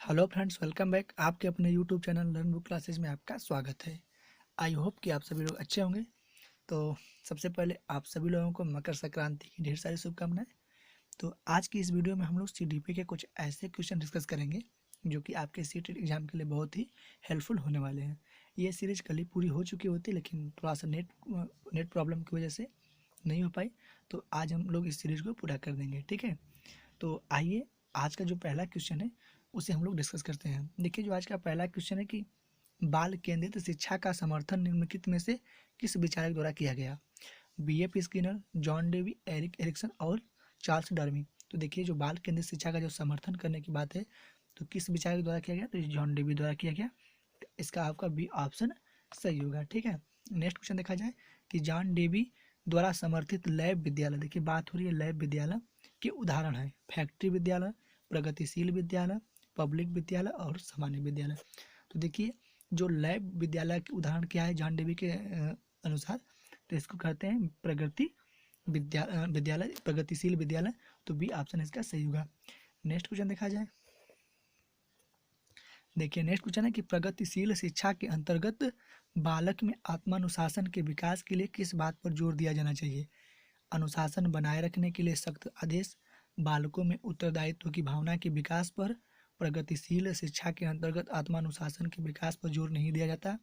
Hello friends, welcome back. आपके अपने YouTube channel learn book classes में आपका स्वागत है। आई होप कि आप सभी लोग अच्छे होंगे। तो सबसे पहले आप सभी लोगों को मकर संक्रांति की ढेर सारी शुभकामनाएं। तो आज की इस वीडियो में हम लोग सीडीपी के कुछ ऐसे क्वेश्चन डिस्कस करेंगे जो कि आपके सीटेट एग्जाम के लिए बहुत ही हेल्पफुल होने वाले हैं। ये सीरीज कल ही पूरी हो चुकी होती, लेकिन थोड़ा सा नेट प्रॉब्लम की वजह से नहीं हो पाई। तो आज हम लोग इस सीरीज को पूरा कर देंगे, ठीक है। तो आइए, आज का जो पहला क्वेश्चन है उसे हम लोग डिस्कस करते हैं। देखिए, जो आज का पहला क्वेश्चन है कि बाल केंद्रित शिक्षा का समर्थन निम्नलिखित में से किस विचारक द्वारा किया गया। BF Skinner, John Dewey, Erik Erikson और चार्ल्स डार्विन। तो देखिए, जो बाल केंद्रित शिक्षा का जो समर्थन करने की बात है तो किस विचारक द्वारा किया गया, तो जॉन डेवी द्वारा किया गया। तो इसका आपका बी ऑप्शन सही होगा, ठीक है। नेक्स्ट क्वेश्चन देखा जाए कि जॉन डेवी द्वारा समर्थित लैब विद्यालय, देखिए बात हो रही है लैब विद्यालय के उदाहरण है फैक्ट्री विद्यालय, प्रगतिशील विद्यालय, पब्लिक विद्यालय और सामान्य विद्यालय। तो देखिए, जो लैब विद्यालय के उदाहरण क्या है जॉन डेवी के अनुसार, तो इसको कहते हैं विद्यालय, प्रगतिशील विद्यालय। तो बी ऑप्शन इसका सही होगा। नेक्स्ट क्वेश्चन देखा जाए। देखिए, नेक्स्ट क्वेश्चन है कि प्रगतिशील शिक्षा के अंतर्गत बालक में आत्मानुशासन के विकास के लिए किस बात पर जोर दिया जाना चाहिए। अनुशासन बनाए रखने के लिए सख्त आदेश, बालकों में उत्तरदायित्व की भावना के विकास पर, प्रगतिशील शिक्षा के अंतर्गत आत्मानुशासन के विकास पर जोर नहीं दिया जाता,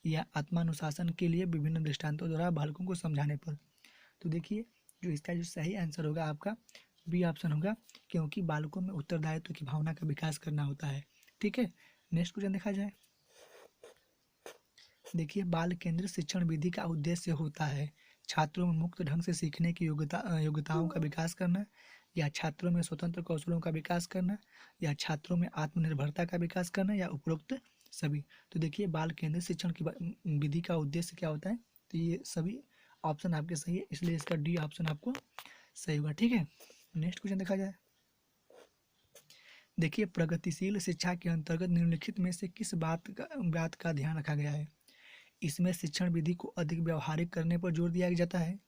या आत्मानुशासन के लिए विभिन्न दृष्टांतों द्वारा बालकों को समझाने पर। तो देखिए, जो इसका जो सही आंसर होगा आपका बी ऑप्शन होगा, क्योंकि बालकों में उत्तरदायित्व की भावना का विकास करना होता है, ठीक है। नेक्स्ट क्वेश्चन देखा जाए। देखिए, बाल केंद्रित शिक्षण विधि का उद्देश्य होता है छात्रों में मुक्त ढंग से सीखने की योग्यताओं का विकास करना, या छात्रों में स्वतंत्र कौशलों का विकास करना, या छात्रों में आत्मनिर्भरता का विकास करना, या उपरोक्त सभी। तो देखिए, बाल केंद्रित शिक्षण की विधि का उद्देश्य क्या होता है, तो ये सभी ऑप्शन आपके सही है, इसलिए इसका डी ऑप्शन आपको सही होगा, ठीक है। नेक्स्ट क्वेश्चन देखा जाए। देखिए, प्रगतिशील शिक्षा के अंतर्गत निम्नलिखित में से किस बात का ध्यान रखा गया है। इसमें शिक्षण विधि को अधिक व्यवहारिक करने पर जोर दिया जाता है,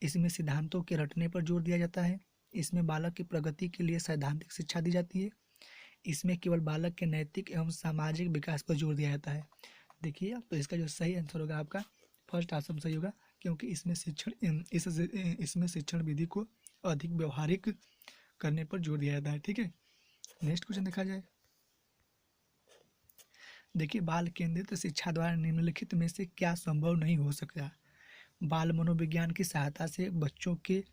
इसमें सिद्धांतों के रटने पर जोर दिया जाता है, इसमें बालक की प्रगति के लिए सैद्धांतिक शिक्षा दी जाती है, इसमें केवल बालक के नैतिक एवं सामाजिक विकास पर जोर दिया जाता है। देखिए, तो इसका जो सही आंसर होगा आपका फर्स्ट ऑप्शन सही होगा, क्योंकि इसमें शिक्षण विधि को अधिक व्यवहारिक करने पर जोर दिया जाता है, ठीक है। नेक्स्ट क्वेश्चन देखा जाए। देखिए, बाल केंद्रित शिक्षा द्वारा निम्नलिखित में से क्या संभव नहीं हो सकता। बाल मनोविज्ञान की सहायता से बच्चों के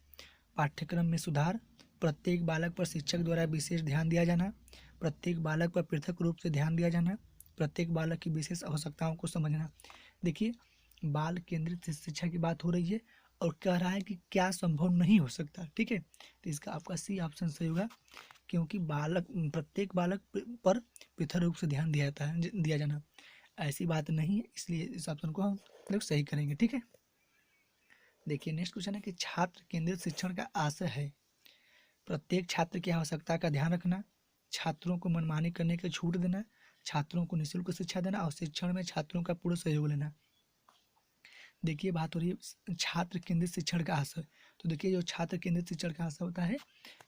पाठ्यक्रम में सुधार, प्रत्येक बालक पर शिक्षक द्वारा विशेष ध्यान दिया जाना, प्रत्येक बालक पर पृथक रूप से ध्यान दिया जाना, प्रत्येक बालक की विशेष आवश्यकताओं को समझना। देखिए, बाल केंद्रित शिक्षा की बात हो रही है और कह रहा है कि क्या संभव नहीं हो सकता, ठीक है। तो इसका आपका सी ऑप्शन सही होगा, क्योंकि प्रत्येक बालक पर पृथक रूप से ध्यान दिया जाना ऐसी बात नहीं है, इसलिए इस ऑप्शन को हम लोग सही करेंगे, ठीक है। देखिए, नेक्स्ट क्वेश्चन है कि छात्र केंद्रित शिक्षण का आशय है प्रत्येक छात्र की आवश्यकता का ध्यान रखना, छात्रों को मनमानी करने की छूट देना, छात्रों को निःशुल्क शिक्षा देना और शिक्षण में छात्रों का पूर्ण सहयोग लेना। देखिए, बात हो रही है छात्र केंद्रित शिक्षण का आशय। तो देखिए, जो छात्र केंद्रित शिक्षण का आशय होता है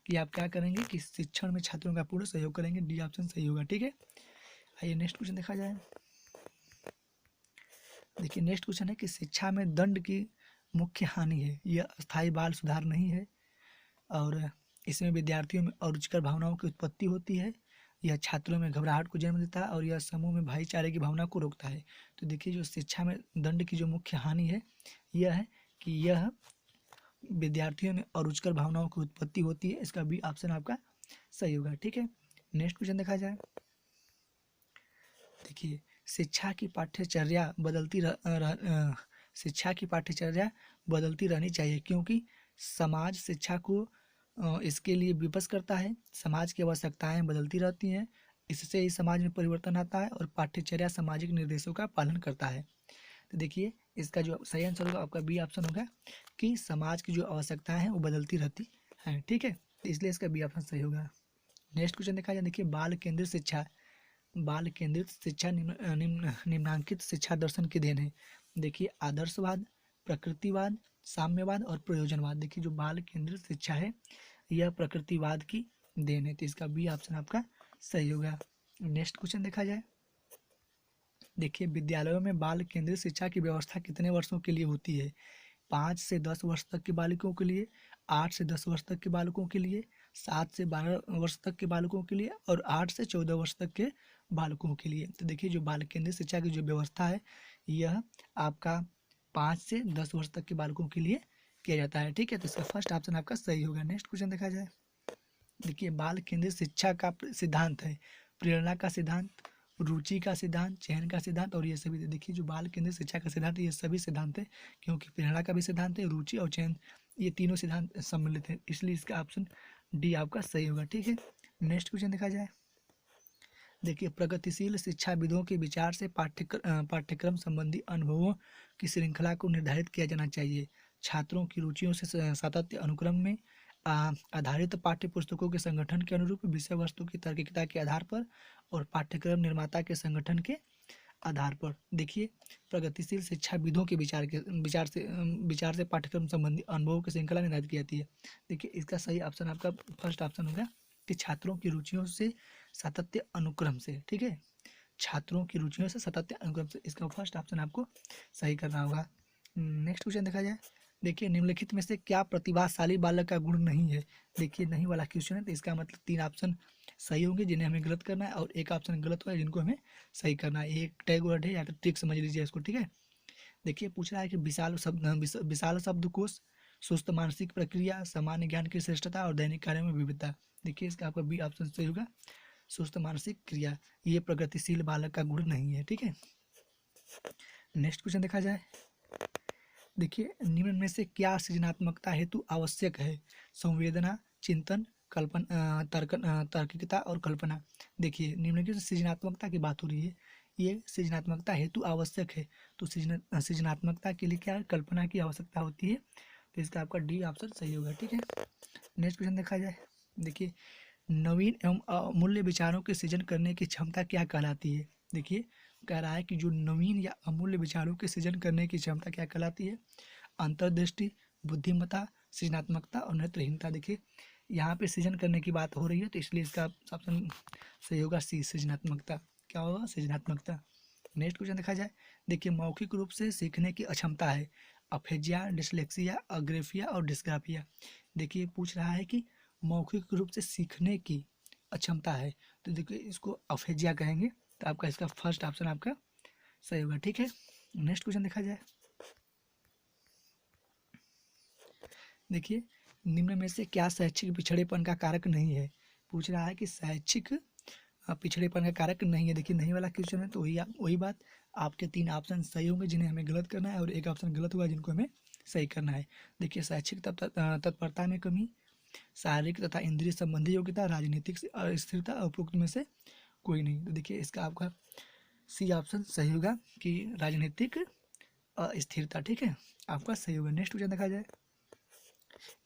कि आप क्या करेंगे कि शिक्षण में छात्रों का पूर्ण सहयोग करेंगे, डी ऑप्शन सही होगा, ठीक है। आइए नेक्स्ट क्वेश्चन देखा जाए। देखिए, नेक्स्ट क्वेश्चन है कि शिक्षा में दंड की मुख्य हानि है, यह अस्थायी बाल सुधार नहीं है, और इसमें विद्यार्थियों में अरुचिकर भावनाओं की उत्पत्ति होती है, यह छात्रों में घबराहट को जन्म देता है, और यह समूह में भाईचारे की भावना को रोकता है। तो देखिए, जो शिक्षा में दंड की जो मुख्य हानि है यह है कि यह विद्यार्थियों में अरुचिकर भावनाओं की उत्पत्ति होती है, इसका बी ऑप्शन आपका सही होगा, ठीक है। नेक्स्ट क्वेश्चन देखा जाए। देखिए, शिक्षा की पाठ्यचर्या बदलती रहनी चाहिए, क्योंकि समाज शिक्षा को इसके लिए विवश करता है, समाज की आवश्यकताएं बदलती रहती हैं, इससे ही समाज में परिवर्तन आता है, और पाठ्यचर्या सामाजिक निर्देशों का पालन करता है। तो देखिए, इसका जो सही आंसर होगा आपका बी ऑप्शन होगा कि समाज की जो आवश्यकताएं हैं वो बदलती रहती हैं, ठीक है। तो इसलिए इसका बी ऑप्शन सही होगा। नेक्स्ट क्वेश्चन देखा जाए। देखिए, बाल केंद्रित शिक्षा निम्नांकित शिक्षा दर्शन की देन है। देखिए, आदर्शवाद, प्रकृतिवाद, साम्यवाद और प्रयोजनवाद। देखिए, जो बाल केंद्रित शिक्षा है यह प्रकृतिवाद की देन है, तो इसका बी ऑप्शन आपका सही होगा। नेक्स्ट क्वेश्चन देखा जाए। देखिए, विद्यालयों में बाल केंद्रित शिक्षा की व्यवस्था कितने वर्षों के लिए होती है? 5 से 10 वर्ष तक के बालकों के लिए, 8 से 10 वर्ष तक के बालकों के लिए, 7 से 12 वर्ष तक के बालकों के लिए और 8 से 14 वर्ष तक के बालकों के लिए। तो देखिए, जो बाल केंद्रित शिक्षा की जो व्यवस्था है, यह आपका 5 से 10 वर्ष तक के बालकों के लिए किया जाता है। ठीक है, तो इसका फर्स्ट ऑप्शन आपका सही होगा। नेक्स्ट क्वेश्चन देखा जाए। देखिए, बाल केंद्रित शिक्षा का सिद्धांत है प्रेरणा का सिद्धांत, रुचि का सिद्धांत, चयन का सिद्धांत और ये सभी। देखिए, जो बाल केंद्रित शिक्षा का सिद्धांत है, ये सभी सिद्धांत है, क्योंकि प्रेरणा का भी सिद्धांत है, रुचि और चयन, ये तीनों सिद्धांत सम्मिलित है, इसलिए इसका ऑप्शन डी आपका सही होगा। ठीक है, नेक्स्ट क्वेश्चन देखा जाए। देखिए, प्रगतिशील शिक्षाविदों के विचार से पाठ्यक्रम संबंधी अनुभवों की श्रृंखला को निर्धारित किया जाना चाहिए। छात्रों की रुचियों से सातत्य, अनुक्रम में आधारित पाठ्य पुस्तकों के संगठन के अनुरूप, विषय वस्तु की तार्किकता के आधार पर और पाठ्यक्रम निर्माता के संगठन के आधार पर। देखिए, प्रगतिशील शिक्षाविदों के विचार से पाठ्यक्रम संबंधी अनुभवों की श्रृंखला निर्धारित की जाती है। देखिए, इसका सही ऑप्शन आपका फर्स्ट ऑप्शन होगा कि छात्रों की रुचियों से सातत्य अनुक्रम से। ठीक है, छात्रों की रुचियों से सातत्य अनुक्रम से, इसका फर्स्ट ऑप्शन आपको सही करना होगा। नेक्स्ट क्वेश्चन देखा जाए। देखिए, निम्नलिखित में से क्या प्रतिभाशाली बालक का गुण नहीं है? देखिए, नहीं वाला क्वेश्चन है, तो इसका मतलब 3 ऑप्शन सही होंगे जिन्हें हमें गलत करना है और एक ऑप्शन गलत होगा जिनको हमें सही करना है। एक टैग वर्ड है या तो ट्रिक समझ लीजिए इसको। ठीक है, देखिए, पूछ रहा है कि विशाल शब्दकोश, सुस्त मानसिक प्रक्रिया, सामान्य ज्ञान की श्रेष्ठता और दैनिक कार्यों में विविधता। देखिए, इसका आपका बी ऑप्शन सही होगा, सुस्त मानसिक क्रिया, ये प्रगतिशील बालक का गुण नहीं है। ठीक है, नेक्स्ट क्वेश्चन देखा जाए। देखिए, निम्न में से क्या सृजनात्मकता हेतु आवश्यक है? संवेदना, चिंतन, तार्किकता और कल्पना। देखिए, निम्नलिखित सृजनात्मकता की बात हो रही है, ये सृजनात्मकता हेतु आवश्यक है, तो सृजनात्मकता के लिए क्या है? कल्पना की आवश्यकता होती है, तो इसका आपका डी ऑप्शन सही होगा। ठीक है, नेक्स्ट क्वेश्चन देखा जाए। देखिए, नवीन एवं अमूल्य विचारों के सृजन करने की क्षमता क्या कहलाती है? देखिए, कह रहा है कि जो नवीन या अमूल्य विचारों के सृजन करने की क्षमता क्या कहलाती है? अंतर्दृष्टि, बुद्धिमत्ता, सृजनात्मकता और नेत्रहीनता। देखिए, यहाँ पे सृजन करने की बात हो रही है, तो इसलिए इसका ऑप्शन सही होगा सी, सृजनात्मकता। क्या होगा? सृजनात्मकता। नेक्स्ट क्वेश्चन देखा जाए। देखिए, मौखिक रूप से सीखने की अक्षमता है अफेजिया, डिसलेक्सिया, अग्रेफिया और डिस्ग्राफिया। देखिए, पूछ रहा है कि मौखिक रूप से सीखने की अक्षमता है, तो देखिए इसको अफेजिया कहेंगे, तो आपका इसका फर्स्ट ऑप्शन आपका सही होगा। ठीक है, नेक्स्ट क्वेश्चन देखा जाए। देखिए, निम्न में से क्या शैक्षिक पिछड़ेपन का कारक नहीं है? पूछ रहा है कि शैक्षिक पिछड़ेपन का कारक नहीं है। देखिए, नहीं वाला क्वेश्चन है, तो वही बात, आपके 3 ऑप्शन सही होंगे जिन्हें हमें गलत करना है और एक ऑप्शन गलत होगा जिनको हमें सही करना है। देखिए, शैक्षिक तत्परता में कमी, शारीरिक तथा इंद्रिय संबंधी योग्यता, राजनीतिक अस्थिरता, उपरोक्त में से कोई नहीं। तो देखिए, इसका आपका सी ऑप्शन सही होगा कि राजनीतिक अस्थिरता। ठीक है, आपका सही होगा। नेक्स्ट क्वेश्चन देखा जाए।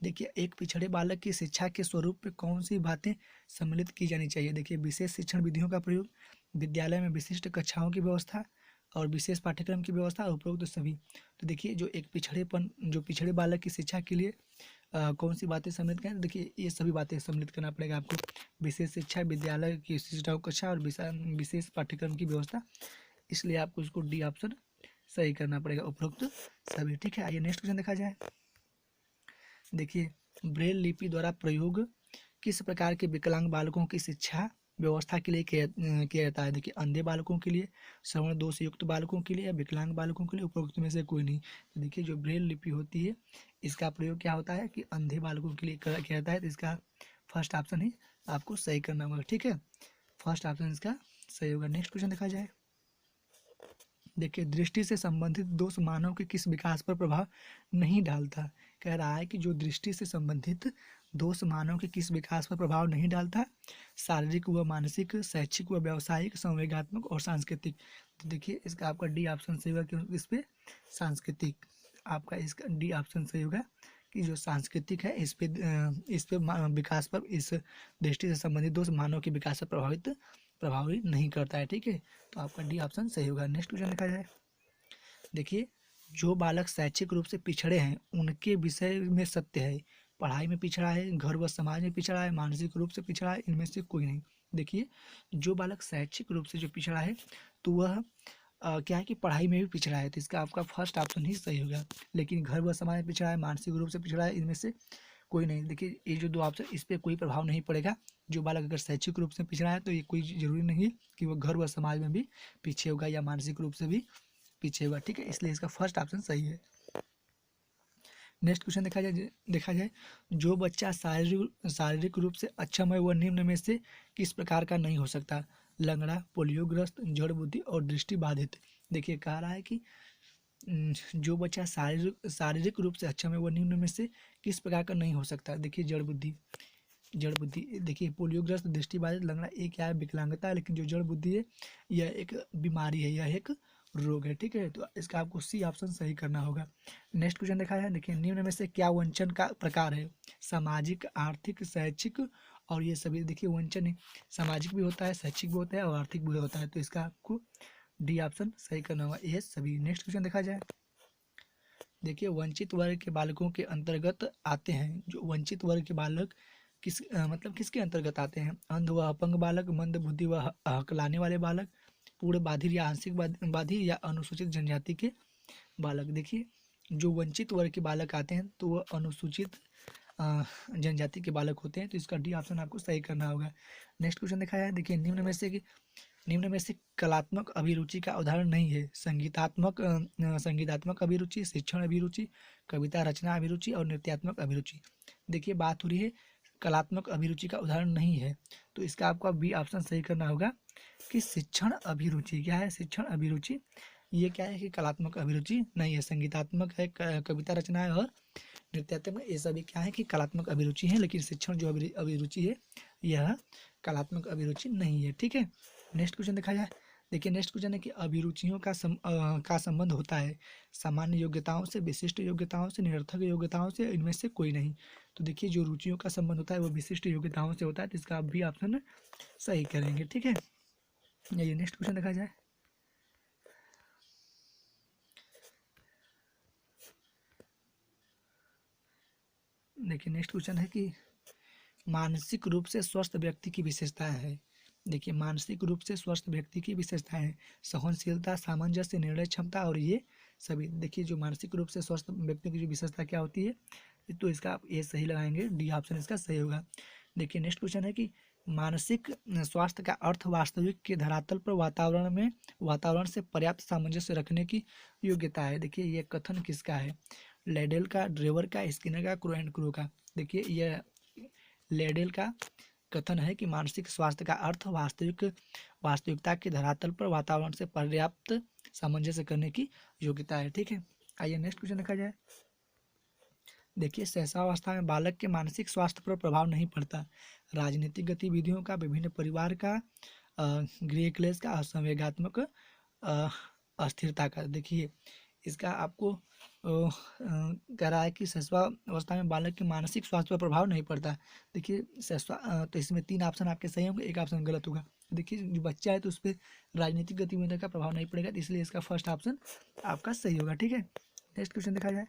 देखिए, एक पिछड़े बालक की शिक्षा के स्वरूप में कौन सी बातें सम्मिलित की जानी चाहिए? देखिए, विशेष शिक्षण विधियों का प्रयोग, विद्यालय में विशिष्ट कक्षाओं की व्यवस्था और विशेष पाठ्यक्रम की व्यवस्था और उपरोक्त सभी। तो देखिए, जो पिछड़े बालक की शिक्षा के लिए कौन सी बातें सम्मिलित करें? देखिए, ये सभी बातें सम्मिलित करना पड़ेगा आपको। विशेष शिक्षा, विद्यालय की विशिष्ट कक्षा और विशेष पाठ्यक्रम की व्यवस्था, इसलिए आपको उसको डी ऑप्शन सही करना पड़ेगा, उपरोक्त सभी। ठीक है, आइए नेक्स्ट क्वेश्चन देखा जाए। देखिए, ब्रेल लिपि द्वारा प्रयोग किस प्रकार के विकलांग बालकों की शिक्षा व्यवस्था के लिए किया जाता है? देखिए, अंधे बालकों के लिए, श्रवण दोष युक्त बालकों के लिए या विकलांग बालकों के लिए, उपरोक्त में से कोई नहीं। तो देखिए, जो ब्रेल लिपि होती है, इसका प्रयोग क्या होता है कि अंधे बालकों के लिए किया जाता है, तो इसका फर्स्ट ऑप्शन ही आपको सही करना होगा। ठीक है, फर्स्ट ऑप्शन इसका सही होगा। नेक्स्ट क्वेश्चन देखा जाए। देखिए, दृष्टि से संबंधित दोष मानव के किस विकास पर प्रभाव नहीं डालता? कह रहा है कि जो दृष्टि से संबंधित दोष मानव के किस विकास पर प्रभाव नहीं डालता? शारीरिक व मानसिक, शैक्षिक व व्यावसायिक, संवेगात्मक और सांस्कृतिक। तो देखिए, इसका आपका डी ऑप्शन सही होगा, क्योंकि इस पे सांस्कृतिक, आपका इसका डी ऑप्शन सही होगा कि जो सांस्कृतिक है, इस पे विकास पर, इस दृष्टि से संबंधित दोष मानव के विकास पर प्रभावित नहीं करता है। ठीक है, तो आपका डी ऑप्शन सही होगा। नेक्स्ट क्वेश्चन देखा जाए। देखिए, जो बालक शैक्षिक रूप से पिछड़े हैं उनके विषय में सत्य है, पढ़ाई में पिछड़ा है, घर व समाज में पिछड़ा है, मानसिक रूप से पिछड़ा है, इनमें से कोई नहीं। देखिए जो बालक शैक्षिक रूप से जो पिछड़ा है तो वह क्या है कि पढ़ाई में भी पिछड़ा है, तो इसका आपका फर्स्ट ऑप्शन ही सही होगा। लेकिन घर व समाज में पिछड़ा है, मानसिक रूप से पिछड़ा है, इनमें से कोई नहीं। देखिए ये जो दो ऑप्शन, इस पर कोई प्रभाव नहीं पड़ेगा। जो बालक अगर शैक्षिक रूप से पिछड़ा है तो ये कोई जरूरी नहीं है कि वो घर व समाज में भी पीछे होगा या मानसिक रूप से भी पीछे होगा, ठीक है। इसलिए इसका फर्स्ट ऑप्शन सही है। नेक्स्ट क्वेश्चन देखा जाए जो बच्चा शारीरिक रूप से अक्षम है वह निम्न में से किस प्रकार का नहीं हो सकता? लंगड़ा, पोलियोग्रस्त, जड़ बुद्धि और दृष्टि बाधित। देखिए कह रहा है कि जो बच्चा शारीरिक रूप से अक्षम है वह निम्न में से किस प्रकार का नहीं हो सकता? देखिए जड़ बुद्धि। देखिए पोलियोग्रस्त, दृष्टिबाधित, लंगड़ा, ये क्या है? विकलांगता है। लेकिन जो जड़ बुद्धि है यह एक बीमारी है, यह एक रोग है, ठीक है। तो इसका आपको सी ऑप्शन सही करना होगा। नेक्स्ट क्वेश्चन देखा है, देखिए निम्न में से क्या वंचन का प्रकार है? सामाजिक, आर्थिक, शैक्षिक और ये सभी। देखिए वंचन है, सामाजिक भी होता है, शैक्षिक भी होता है और आर्थिक भी होता है, तो इसका आपको डी ऑप्शन सही करना होगा, ये सभी। नेक्स्ट क्वेश्चन देखा जाए, देखिए वंचित वर्ग के बालकों के अंतर्गत आते हैं। जो वंचित वर्ग के बालक मतलब किसके अंतर्गत आते हैं? अंध व अपंग बालक, मंद बुद्धि व हकलाने वाले बालक, पूर्ण बाधिर या आंशिक बाधिर या अनुसूचित जनजाति के बालक। देखिए जो वंचित वर्ग के बालक आते हैं तो वह अनुसूचित जनजाति के बालक होते हैं, तो इसका डी ऑप्शन आपको सही करना होगा। नेक्स्ट क्वेश्चन देखा जाए, देखिए निम्न में से कलात्मक अभिरुचि का उदाहरण नहीं है। संगीतात्मक अभिरुचि, शिक्षण अभिरुचि, कविता रचना अभिरुचि और नृत्यात्मक अभिरुचि। देखिए बात हो रही है कलात्मक अभिरुचि का उदाहरण नहीं है, तो इसका आपको बी ऑप्शन सही करना होगा कि शिक्षण अभिरुचि। क्या है? शिक्षण अभिरुचि। ये क्या है कि कलात्मक अभिरुचि नहीं है, संगीतात्मक है, कविता रचना है और नृत्यात्मक, ये सभी क्या है कि कलात्मक अभिरुचि है। लेकिन शिक्षण जो अभिरुचि है यह कलात्मक अभिरुचि नहीं है, ठीक है। नेक्स्ट क्वेश्चन देखा जाए, देखिए नेक्स्ट क्वेश्चन है कि अभिरुचियों का संबंध होता है सामान्य योग्यताओं से, विशिष्ट योग्यताओं से, निरर्थक योग्यताओं से, इनमें से कोई नहीं। तो देखिए जो रुचियों का संबंध होता है वो विशिष्ट योग्यताओं से होता है, तो इसका आप भी ऑप्शन सही करेंगे, ठीक है। ये नेक्स्ट क्वेश्चन देखा जाए, देखिए नेक्स्ट क्वेश्चन है कि मानसिक रूप से स्वस्थ व्यक्ति की विशेषताएं है। देखिए मानसिक रूप से स्वस्थ व्यक्ति की विशेषताएं हैं सहनशीलता, सामंजस्य, निर्णय क्षमता और ये सभी। देखिए जो मानसिक रूप से स्वस्थ व्यक्ति की जो विशेषता क्या होती है, तो इसका आप ये सही लगाएंगे, डी ऑप्शन इसका सही होगा। देखिए नेक्स्ट क्वेश्चन है कि मानसिक स्वास्थ्य का अर्थ वास्तविक के धरातल पर वातावरण से पर्याप्त सामंजस्य रखने की योग्यता है। देखिए ये कथन किसका है? लेडेल का, ड्रेवर का, स्किनर का, क्रो एंड क्रो का। देखिए यह लेडेल का कथन है कि मानसिक स्वास्थ्य का अर्थ वास्तविकता के धरातल पर वातावरण से पर्याप्त सामंजस्य करने की योग्यता है, ठीक है। आइए नेक्स्ट क्वेश्चन देखा जाए, देखिए शैशवावस्था में बालक के मानसिक स्वास्थ्य पर प्रभाव नहीं पड़ता। राजनीतिक गतिविधियों का, विभिन्न परिवार का, गृह क्लेश का, असंवेगात्मक अस्थिरता का। देखिए इसका आपको कह रहा है कि शैशवावस्था में बालक के मानसिक स्वास्थ्य पर प्रभाव नहीं पड़ता। देखिए तो इसमें 3 ऑप्शन आपके सही होंगे, एक ऑप्शन गलत होगा। देखिए जो बच्चा है तो उस पर राजनीतिक गतिविधियों का प्रभाव नहीं पड़ेगा, तो इसलिए इसका फर्स्ट ऑप्शन आपका सही होगा, ठीक है। नेक्स्ट क्वेश्चन देखा जाए,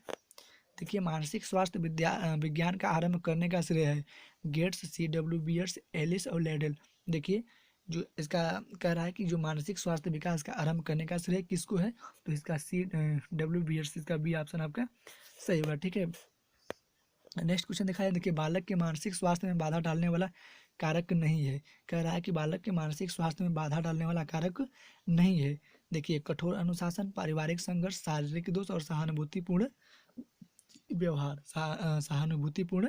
देखिए मानसिक स्वास्थ्य विज्ञान का आरंभ करने का श्रेय है गेट्स, CW बियर्स, एलिस और लेडल। देखिए जो इसका कह रहा है कि जो मानसिक स्वास्थ्य विकास का आरंभ करने का श्रेय किसको है, तो इसका CW बियर्स, इसका बी ऑप्शन आपका सही होगा, ठीक है। नेक्स्ट क्वेश्चन देखा जाए, देखिए बालक के मानसिक स्वास्थ्य में बाधा डालने वाला कारक नहीं है। कह रहा है कि बालक के मानसिक स्वास्थ्य में बाधा डालने वाला कारक नहीं है। देखिए कठोर अनुशासन, पारिवारिक संघर्ष, शारीरिक दोष और सहानुभूतिपूर्ण व्यवहार, सहानुभूतिपूर्ण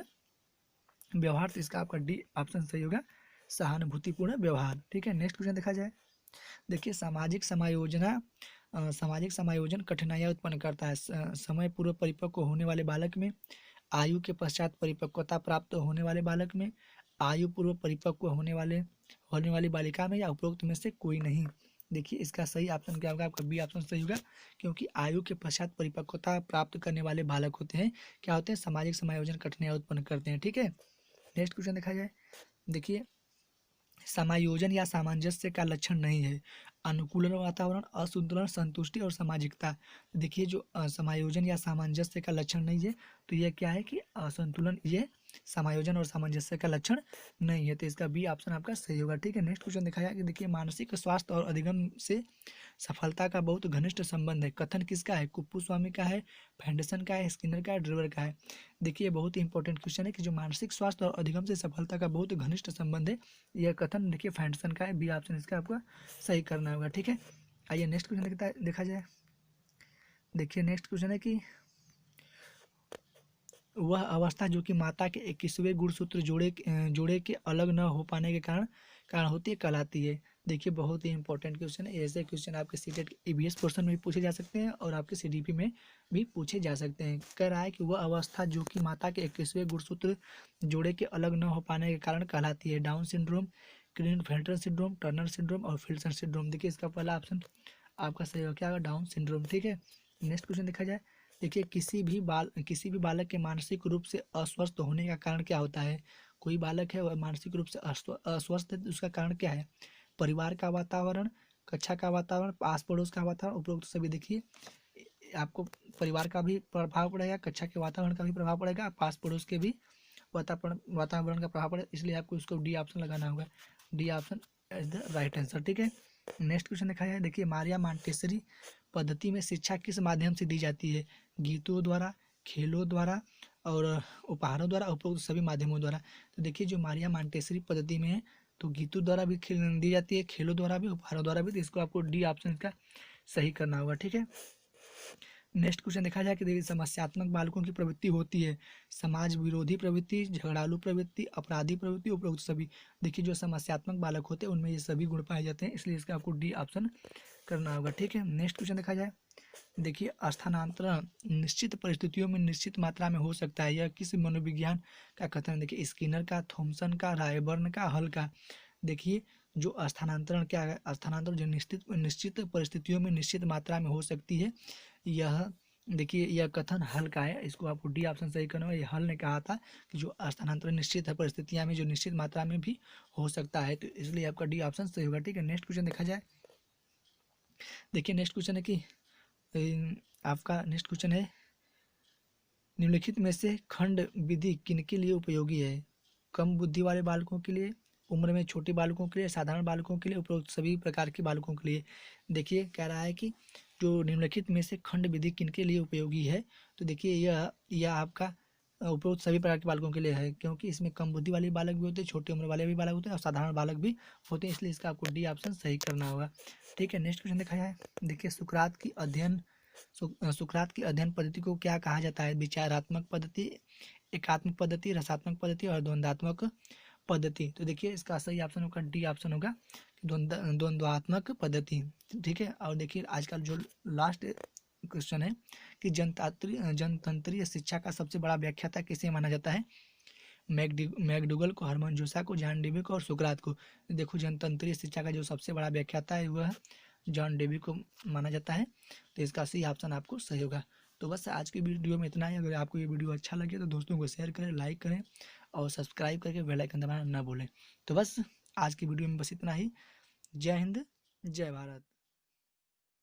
व्यवहार, तो इसका आपका डी ऑप्शन सही होगा, सहानुभूतिपूर्ण व्यवहार, ठीक है। नेक्स्ट क्वेश्चन देखा जाए, देखिए सामाजिक समायोजन कठिनाइयाँ उत्पन्न करता है। समय पूर्व परिपक्व होने वाले बालक में, आयु के पश्चात परिपक्वता प्राप्त होने वाले बालक में, आयु पूर्व परिपक्व होने वाली बालिका में, या उपरोक्त में से कोई नहीं। देखिए इसका सही ऑप्शन क्या होगा? आपका बी ऑप्शन सही होगा, क्योंकि आयु के पश्चात परिपक्वता प्राप्त करने वाले बालक होते हैं क्या होते हैं? सामाजिक समायोजन कठिनाइयाँ उत्पन्न करते हैं, ठीक है। नेक्स्ट क्वेश्चन देखा जाए, देखिए समायोजन या सामंजस्य का लक्षण नहीं है अनुकूलन वातावरण, असंतुलन, संतुष्टि और सामाजिकता। देखिए जो समायोजन या सामंजस्य का लक्षण नहीं है तो यह क्या है कि असंतुलन, ये समायोजन और सामंजस्य का लक्षण नहीं है, तो इसका बी ऑप्शन आपका सही होगा। ठीक है, नेक्स्ट क्वेश्चन दिखाया कि देखिए मानसिक स्वास्थ्य और अधिगम से सफलता का बहुत घनिष्ठ संबंध है। कथन किसका है? कुप्पूस्वामी का है, फेंडरसन का है, स्किनर का है, ड्रिवर का है। देखिए बहुत ही इंपॉर्टेंट क्वेश्चन है कि जो मानसिक स्वास्थ्य और अधिगम से सफलता का बहुत घनिष्ठ संबंध है, यह कथन देखिए फेंडरसन का है। बी ऑप्शन इसका आपका सही करना होगा। ठीक है, आइए नेक्स्ट क्वेश्चन देखा जाए। देखिए नेक्स्ट क्वेश्चन है कि वह अवस्था जो कि माता के 21वें गुणसूत्र जोड़े के अलग न हो पाने के कारण होती है कहलाती है। देखिए बहुत ही इंपॉर्टेंट क्वेश्चन है। ऐसे क्वेश्चन आपके सीटेट के ईवीएस पोर्शन में भी पूछे जा सकते हैं और आपके सीडीपी में भी पूछे जा सकते हैं। कह रहा है कि वह अवस्था जो कि माता के 21वें गुणसूत्र जोड़े के अलग न हो पाने के कारण कहलाती है। Down syndrome, Klinefelter syndrome, Turner syndrome और फिल्सन सिंड्रोम। देखिए इसका पहला ऑप्शन आपका सही होगा, क्या होगा? Down syndrome. ठीक है, नेक्स्ट क्वेश्चन देखा जाए। देखिए किसी भी बालक के मानसिक रूप से अस्वस्थ होने का कारण क्या होता है? कोई बालक है वह मानसिक रूप से अस्वस्थ है, तो उसका कारण क्या है? परिवार का वातावरण, कक्षा का वातावरण, पास पड़ोस का वातावरण, उपरोक्त सभी। देखिए आपको परिवार का भी प्रभाव पड़ेगा, कक्षा के वातावरण का भी प्रभाव पड़ेगा, पास पड़ोस के भी वातावरण का प्रभाव पड़ेगा, इसलिए आपको इसको डी ऑप्शन लगाना होगा। D option is the right answer. ठीक है, नेक्स्ट क्वेश्चन देखा जाए। देखिए मारिया मांटेसरी पद्धति में शिक्षा किस माध्यम से दी जाती है? गीतों द्वारा, खेलों द्वारा और उपहारों द्वारा, उपरोक्त सभी माध्यमों द्वारा। तो देखिए जो मारिया मांटेसरी पद्धति में है तो गीतों द्वारा भी दी जाती है, खेलों द्वारा भी, उपहारों द्वारा भी, तो इसको आपको डी ऑप्शन का सही करना होगा। ठीक है, नेक्स्ट क्वेश्चन देखा जाए कि देखिए समस्यात्मक बालकों की प्रवृत्ति होती है समाज विरोधी प्रवृत्ति, झगड़ालू प्रवृत्ति, अपराधी प्रवृत्ति, उपरोक्त सभी। देखिए जो समस्यात्मक बालक होते हैं उनमें ये सभी गुण पाए जाते हैं, इसलिए इसका आपको डी ऑप्शन करना होगा। ठीक है, नेक्स्ट क्वेश्चन देखा जाए। देखिए स्थानांतरण निश्चित परिस्थितियों में निश्चित मात्रा में हो सकता है, यह किस मनोविज्ञान का कथन है? देखिए स्किनर का, थॉमसन का, रायबर्न का, हल का। देखिए जो स्थानांतरण क्या है? स्थानांतरण जो निश्चित परिस्थितियों में निश्चित मात्रा में हो सकती है, यह देखिए यह कथन हल का है, इसको आपको डी ऑप्शन सही करना है। ये हल ने कहा था कि जो स्थानांतरण निश्चित है परिस्थितियां में जो निश्चित मात्रा में भी हो सकता है, तो इसलिए आपका डी ऑप्शन सही होगा। ठीक है, नेक्स्ट क्वेश्चन देखा जाए। देखिए नेक्स्ट क्वेश्चन है कि आपका नेक्स्ट क्वेश्चन है निम्नलिखित में से खंड विधि किनके लिए उपयोगी है? कम बुद्धि वाले बालकों के लिए, उम्र में छोटे बालकों के लिए, साधारण बालकों के लिए, उपरोक्त सभी प्रकार के बालकों के लिए। देखिए कह रहा है कि जो निम्नलिखित में से खंड विधि किनके लिए उपयोगी है, तो देखिए यह आपका उपरोक्त सभी प्रकार के बालकों के लिए है, क्योंकि इसमें कम बुद्धि वाले बालक भी होते हैं, छोटे उम्र वाले भी बालक होते हैं और साधारण बालक भी होते हैं, इसलिए इसका आपको डी ऑप्शन सही करना होगा। ठीक है, नेक्स्ट क्वेश्चन देखा जाए। देखिए सुकरात की अध्ययन पद्धति को क्या कहा जाता है? विचारात्मक पद्धति, एकात्मक पद्धति, रसात्मक पद्धति और द्वंद्वात्मक पद्धति। तो देखिए इसका सही ऑप्शन होगा, डी ऑप्शन होगा, द्वंद्वात्मक पद्धति। ठीक है, और देखिए आजकल जो लास्ट क्वेश्चन है कि जनतंत्रीय शिक्षा का सबसे बड़ा व्याख्याता किसे माना जाता है? मैकडूगल को, हरमन जोसा को, जॉन डेवी को और सुकरात को। देखो जनतंत्रीय शिक्षा का जो सबसे बड़ा व्याख्याता है वह जॉन डेवी को माना जाता है, तो इसका सही ऑप्शन आपको सही होगा। तो बस आज की वीडियो में इतना ही। अगर आपको ये वीडियो अच्छा लगे तो दोस्तों को शेयर करें, लाइक करें और सब्सक्राइब करके बेल आइकन दबाना ना भूलें। तो बस आज की वीडियो में बस इतना ही। जय हिंद, जय भारत।